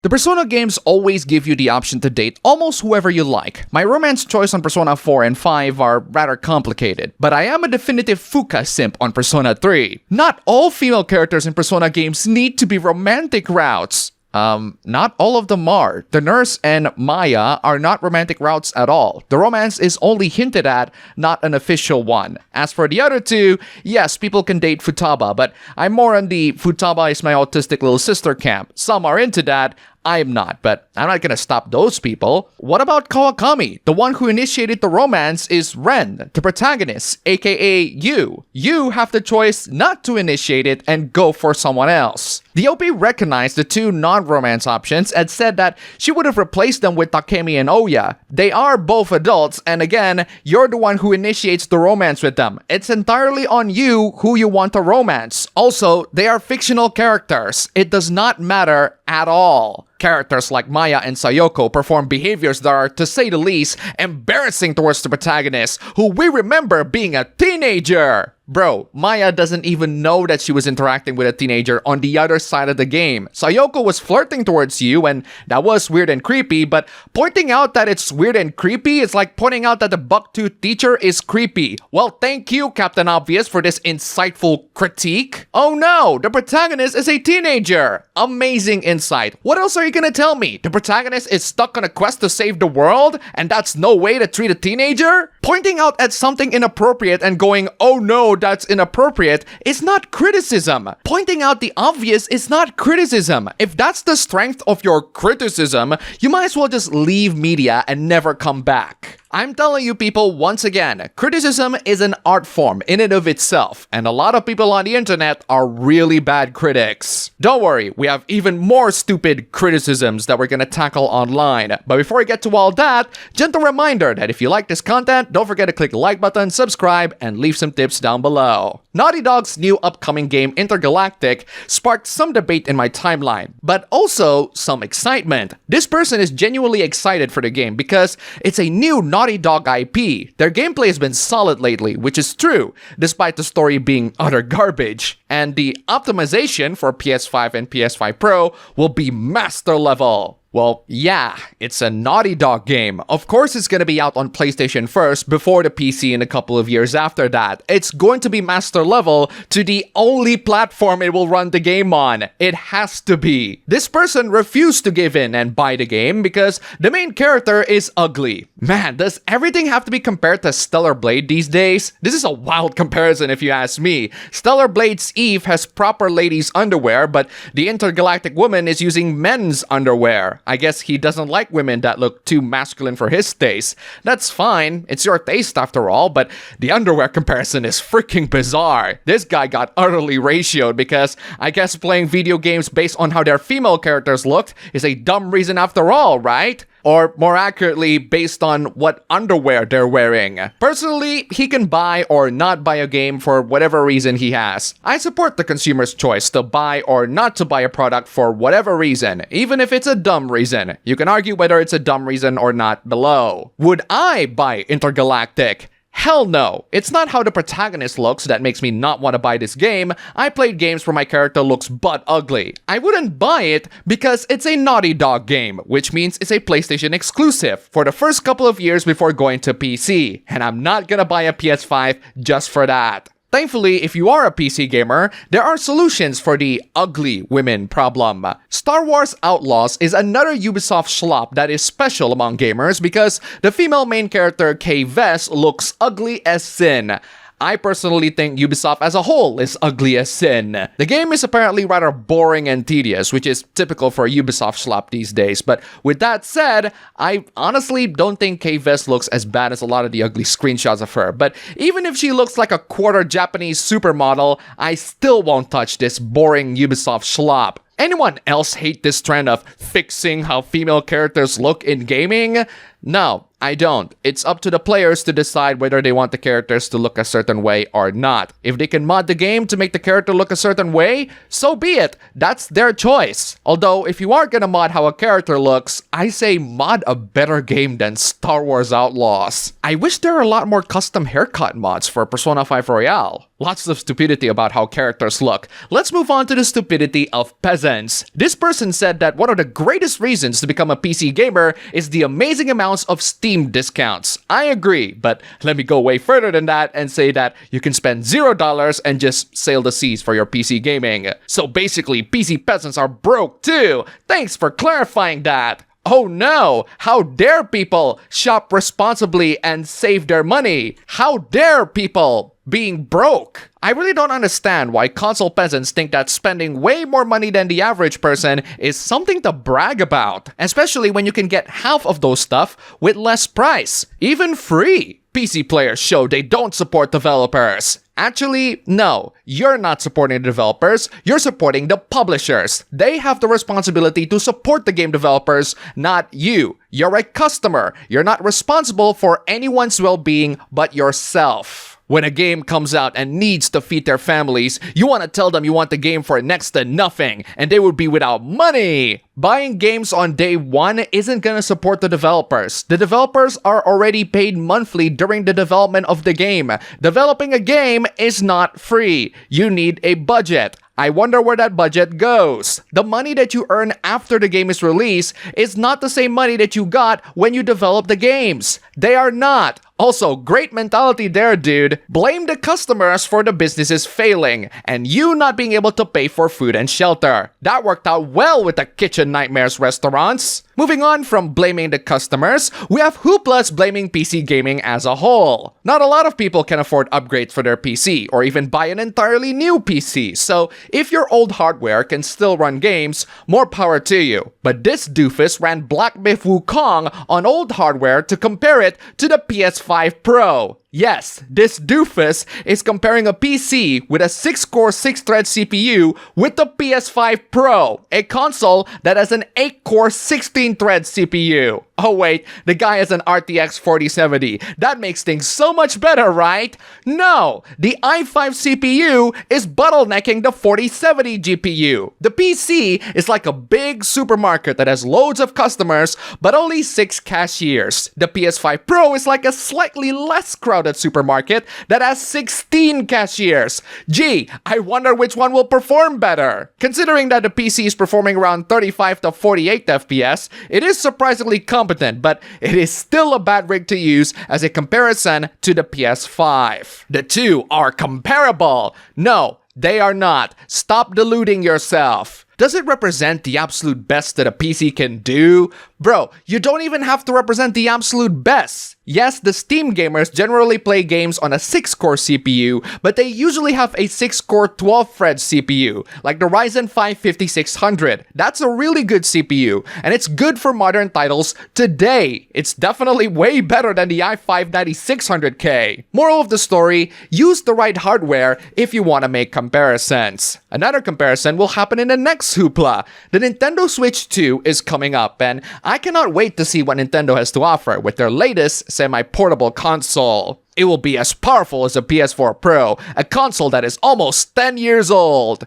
The Persona games always give you the option to date almost whoever you like. My romance choice on Persona 4 and 5 are rather complicated, but I am a definitive Fuka simp on Persona 3. Not all female characters in Persona games need to be romantic routes. Not all of them are. The nurse and Maya are not romantic routes at all. The romance is only hinted at, not an official one. As for the other two, yes, people can date Futaba, but I'm more on the Futaba is my autistic little sister camp. Some are into that. I'm not, but I'm not gonna stop those people. What about Kawakami? The one who initiated the romance is Ren, the protagonist, aka you. You have the choice not to initiate it and go for someone else. The OP recognized the two non-romance options and said that she would have replaced them with Takemi and Oya. They are both adults, and again, you're the one who initiates the romance with them. It's entirely on you who you want to romance. Also, they are fictional characters. It does not matter at all. Characters like Maya and Sayoko perform behaviors that are, to say the least, embarrassing towards the protagonist, who we remember being a teenager. Bro, Maya doesn't even know that she was interacting with a teenager on the other side of the game. Sayoko was flirting towards you, and that was weird and creepy, but pointing out that it's weird and creepy is like pointing out that the bucktooth teacher is creepy. Well, thank you, Captain Obvious, for this insightful critique. Oh no, the protagonist is a teenager. Amazing insight. What else are you gonna tell me? The protagonist is stuck on a quest to save the world, and that's no way to treat a teenager? Pointing out at something inappropriate and going, oh no, that's inappropriate, is not criticism. Pointing out the obvious is not criticism. If that's the strength of your criticism, you might as well just leave media and never come back. I'm telling you people once again, criticism is an art form in and of itself, and a lot of people on the internet are really bad critics. Don't worry, we have even more stupid criticisms that we're gonna tackle online. But before we get to all that, gentle reminder that if you like this content, don't forget to click the like button, subscribe, and leave some tips down below. Naughty Dog's new upcoming game Intergalactic sparked some debate in my timeline, but also some excitement. This person is genuinely excited for the game because it's a new Naughty Dog IP. Their gameplay has been solid lately, which is true, despite the story being utter garbage. And the optimization for PS5 and PS5 Pro will be master level. Well, yeah, it's a Naughty Dog game. Of course it's gonna be out on PlayStation first, before the PC in a couple of years after that. It's going to be master level to the only platform it will run the game on. It has to be. This person refused to give in and buy the game because the main character is ugly. Man, does everything have to be compared to Stellar Blade these days? This is a wild comparison if you ask me. Stellar Blade's Eve has proper ladies' underwear, but the intergalactic woman is using men's underwear. I guess he doesn't like women that look too masculine for his taste. That's fine, it's your taste after all, but the underwear comparison is freaking bizarre. This guy got utterly ratioed because I guess playing video games based on how their female characters looked is a dumb reason after all, right? Or more accurately, based on what underwear they're wearing. Personally, he can buy or not buy a game for whatever reason he has. I support the consumer's choice to buy or not to buy a product for whatever reason, even if it's a dumb reason. You can argue whether it's a dumb reason or not below. Would I buy Intergalactic? Hell no. It's not how the protagonist looks that makes me not want to buy this game. I played games where my character looks butt ugly. I wouldn't buy it because it's a Naughty Dog game, which means it's a PlayStation exclusive for the first couple of years before going to PC. And I'm not gonna buy a PS5 just for that. Thankfully, if you are a PC gamer, there are solutions for the ugly women problem. Star Wars Outlaws is another Ubisoft schlop that is special among gamers because the female main character Kay Vess looks ugly as sin. I personally think Ubisoft as a whole is ugly as sin. The game is apparently rather boring and tedious, which is typical for a Ubisoft slop these days. But with that said, I honestly don't think Kay Vess looks as bad as a lot of the ugly screenshots of her. But even if she looks like a quarter Japanese supermodel, I still won't touch this boring Ubisoft slop. Anyone else hate this trend of fixing how female characters look in gaming? No, I don't. It's up to the players to decide whether they want the characters to look a certain way or not. If they can mod the game to make the character look a certain way, so be it. That's their choice. Although, if you are gonna mod how a character looks, I say mod a better game than Star Wars Outlaws. I wish there were a lot more custom haircut mods for Persona 5 Royale. Lots of stupidity about how characters look. Let's move on to the stupidity of peasants. This person said that one of the greatest reasons to become a PC gamer is the amazing amounts of Steam discounts. I agree, but let me go way further than that and say that you can spend $0 and just sail the seas for your PC gaming. So basically, PC peasants are broke too. Thanks for clarifying that. Oh no! How dare people shop responsibly and save their money? How dare people being broke? I really don't understand why console peasants think that spending way more money than the average person is something to brag about, especially when you can get half of those stuff with less price, even free. PC players show they don't support developers. Actually, no, you're not supporting the developers, you're supporting the publishers. They have the responsibility to support the game developers, not you. You're a customer. You're not responsible for anyone's well-being but yourself. When a game comes out and needs to feed their families, you want to tell them you want the game for next to nothing, and they would be without money. Buying games on day one isn't gonna support the developers. The developers are already paid monthly during the development of the game. Developing a game is not free. You need a budget. I wonder where that budget goes. The money that you earn after the game is released is not the same money that you got when you develop the games. They are not. Also, great mentality there, dude. Blame the customers for the businesses failing and you not being able to pay for food and shelter. That worked out well with the Kitchen Nightmares restaurants. Moving on from blaming the customers, we have Hooplas blaming PC gaming as a whole. Not a lot of people can afford upgrades for their PC or even buy an entirely new PC, so if your old hardware can still run games, more power to you. But this doofus ran Black Myth Wukong on old hardware to compare it to the PS5 Pro. Yes, this doofus is comparing a PC with a 6-core 6-thread CPU with the PS5 Pro, a console that has an 8-core 16-thread CPU. Oh wait, the guy has an RTX 4070. That makes things so much better, right? No, the i5 CPU is bottlenecking the 4070 GPU. The PC is like a big supermarket that has loads of customers, but only 6 cashiers. The PS5 Pro is like a slightly less crowded supermarket that has 16 cashiers. Gee, I wonder which one will perform better. Considering that the PC is performing around 35 to 48 FPS, it is surprisingly competent, but it is still a bad rig to use as a comparison to the PS5. The two are comparable. No, they are not. Stop deluding yourself. Does it represent the absolute best that a PC can do? Bro, you don't even have to represent the absolute best. Yes, the Steam gamers generally play games on a 6-core CPU, but they usually have a 6-core 12-thread CPU, like the Ryzen 5 5600. That's a really good CPU, and it's good for modern titles today. It's definitely way better than the i5 9600K. Moral of the story, use the right hardware if you want to make comparisons. Another comparison will happen in the next hoopla. The Nintendo Switch 2 is coming up, and I cannot wait to see what Nintendo has to offer with their latest semi-portable console. It will be as powerful as a PS4 Pro, a console that is almost 10 years old.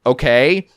Okay?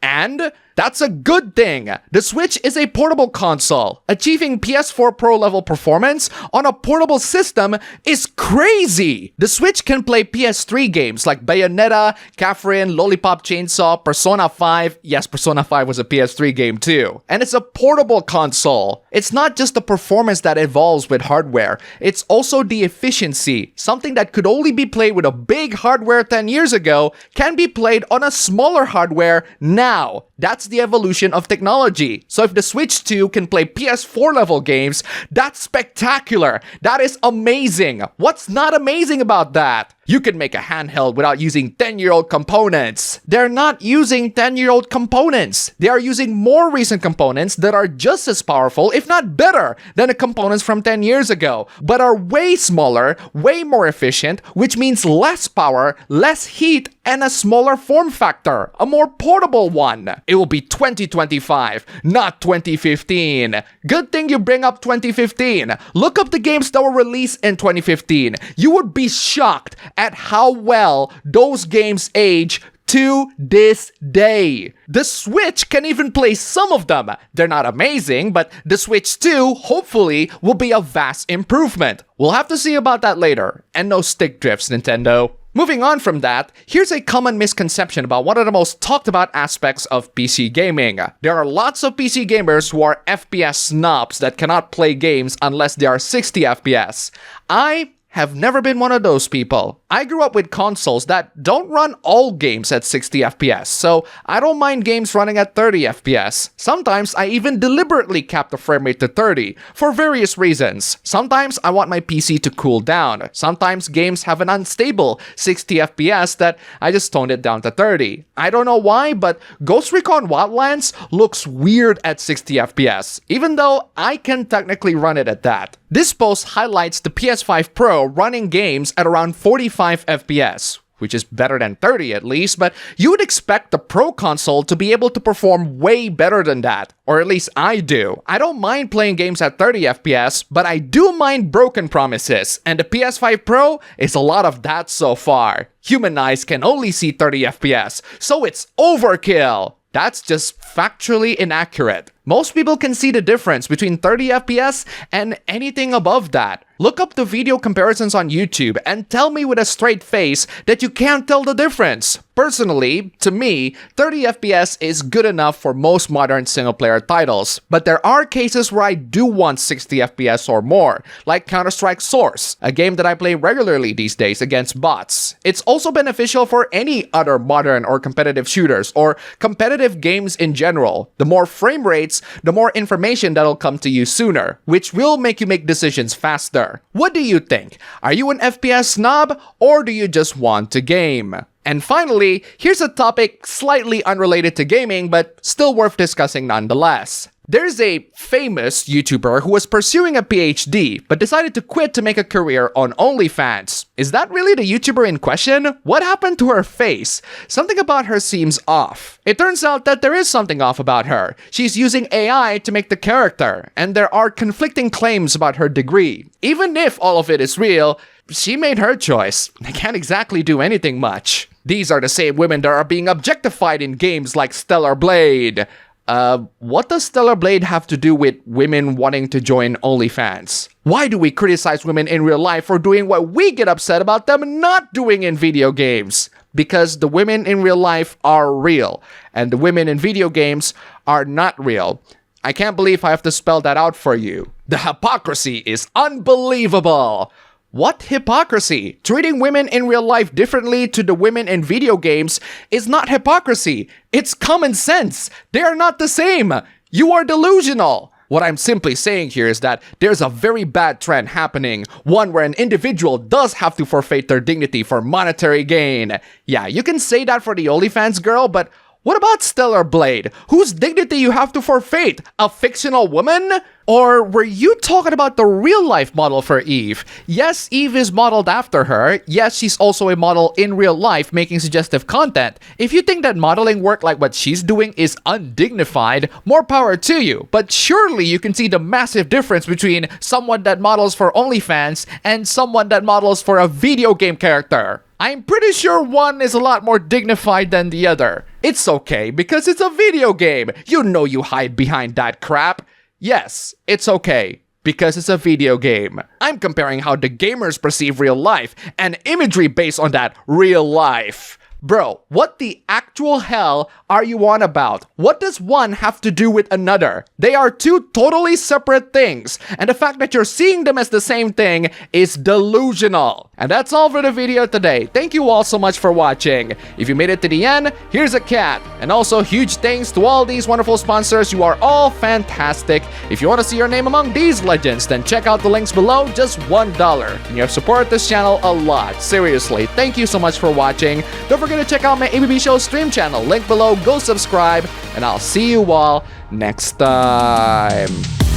And that's a good thing. The Switch is a portable console. Achieving PS4 Pro level performance on a portable system is crazy. The Switch can play PS3 games like Bayonetta, Catherine, Lollipop Chainsaw, Persona 5. Yes, Persona 5 was a PS3 game too. And it's a portable console. It's not just the performance that evolves with hardware. It's also the efficiency. Something that could only be played with a big hardware 10 years ago can be played on a smaller hardware now. That's the evolution of technology. So if the Switch 2 can play PS4 level games, that's spectacular. That is amazing. What's not amazing about that? You can make a handheld without using 10-year-old components. They're not using 10-year-old components. They are using more recent components that are just as powerful, if not better, than the components from 10 years ago, but are way smaller, way more efficient, which means less power, less heat, and a smaller form factor, a more portable one. It will be 2025, not 2015. Good thing you bring up 2015. Look up the games that were released in 2015. You would be shocked at how well those games age to this day. The Switch can even play some of them. They're not amazing, but the Switch 2 hopefully will be a vast improvement. We'll have to see about that later. And no stick drifts, Nintendo. Moving on from that, here's a common misconception about one of the most talked about aspects of PC gaming. There are lots of PC gamers who are FPS snobs that cannot play games unless they are 60 FPS. I have never been one of those people. I grew up with consoles that don't run all games at 60 FPS, so I don't mind games running at 30 FPS. Sometimes I even deliberately cap the frame rate to 30 for various reasons. Sometimes I want my PC to cool down. Sometimes games have an unstable 60 FPS that I just toned it down to 30. I don't know why, but Ghost Recon Wildlands looks weird at 60 FPS, even though I can technically run it at that. This post highlights the PS5 Pro running games at around 45 FPS, which is better than 30 at least, but you would expect the Pro console to be able to perform way better than that, or at least I do. I don't mind playing games at 30 FPS, but I do mind broken promises, and the PS5 Pro is a lot of that so far. Human eyes can only see 30 FPS, so it's overkill. That's just factually inaccurate. Most people can see the difference between 30 FPS and anything above that. Look up the video comparisons on YouTube and tell me with a straight face that you can't tell the difference. Personally, to me, 30 FPS is good enough for most modern single-player titles, but there are cases where I do want 60 FPS or more, like Counter-Strike Source, a game that I play regularly these days against bots. It's also beneficial for any other modern or competitive shooters or competitive games in general. The more frame rates, the more information that'll come to you sooner, which will make you make decisions faster. What do you think? Are you an FPS snob, or do you just want to game? And finally, here's a topic slightly unrelated to gaming, but still worth discussing nonetheless. There's a famous YouTuber who was pursuing a PhD, but decided to quit to make a career on OnlyFans. Is that really the YouTuber in question? What happened to her face? Something about her seems off. It turns out that there is something off about her. She's using AI to make the character, and there are conflicting claims about her degree. Even if all of it is real, she made her choice. I can't exactly do anything much. These are the same women that are being objectified in games like Stellar Blade. What does Stellar Blade have to do with women wanting to join OnlyFans? Why do we criticize women in real life for doing what we get upset about them not doing in video games? Because the women in real life are real, and the women in video games are not real. I can't believe I have to spell that out for you. The hypocrisy is unbelievable. What hypocrisy? Treating women in real life differently to the women in video games is not hypocrisy. It's common sense. They are not the same. You are delusional. What I'm simply saying here is that there's a very bad trend happening, one where an individual does have to forfeit their dignity for monetary gain. Yeah, you can say that for the OnlyFans girl, but what about Stellar Blade? Whose dignity you have to forfeit? A fictional woman? Or were you talking about the real-life model for Eve? Yes, Eve is modeled after her. Yes, she's also a model in real life making suggestive content. If you think that modeling work like what she's doing is undignified, more power to you. But surely you can see the massive difference between someone that models for OnlyFans and someone that models for a video game character. I'm pretty sure one is a lot more dignified than the other. It's okay, because it's a video game. You know you hide behind that crap. Yes, it's okay, because it's a video game. I'm comparing how the gamers perceive real life and imagery based on that real life. Bro, what the actual hell are you on about? What does one have to do with another? They are two totally separate things, and the fact that you're seeing them as the same thing is delusional. And that's all for the video today. Thank you all so much for watching. If you made it to the end, here's a cat. And also huge thanks to all these wonderful sponsors. You are all fantastic. If you want to see your name among these legends, then check out the links below, just $1. And you have supported this channel a lot. Seriously, thank you so much for watching. Don't forget to check out my ABB Show stream channel. Link below, go subscribe, and I'll see you all next time.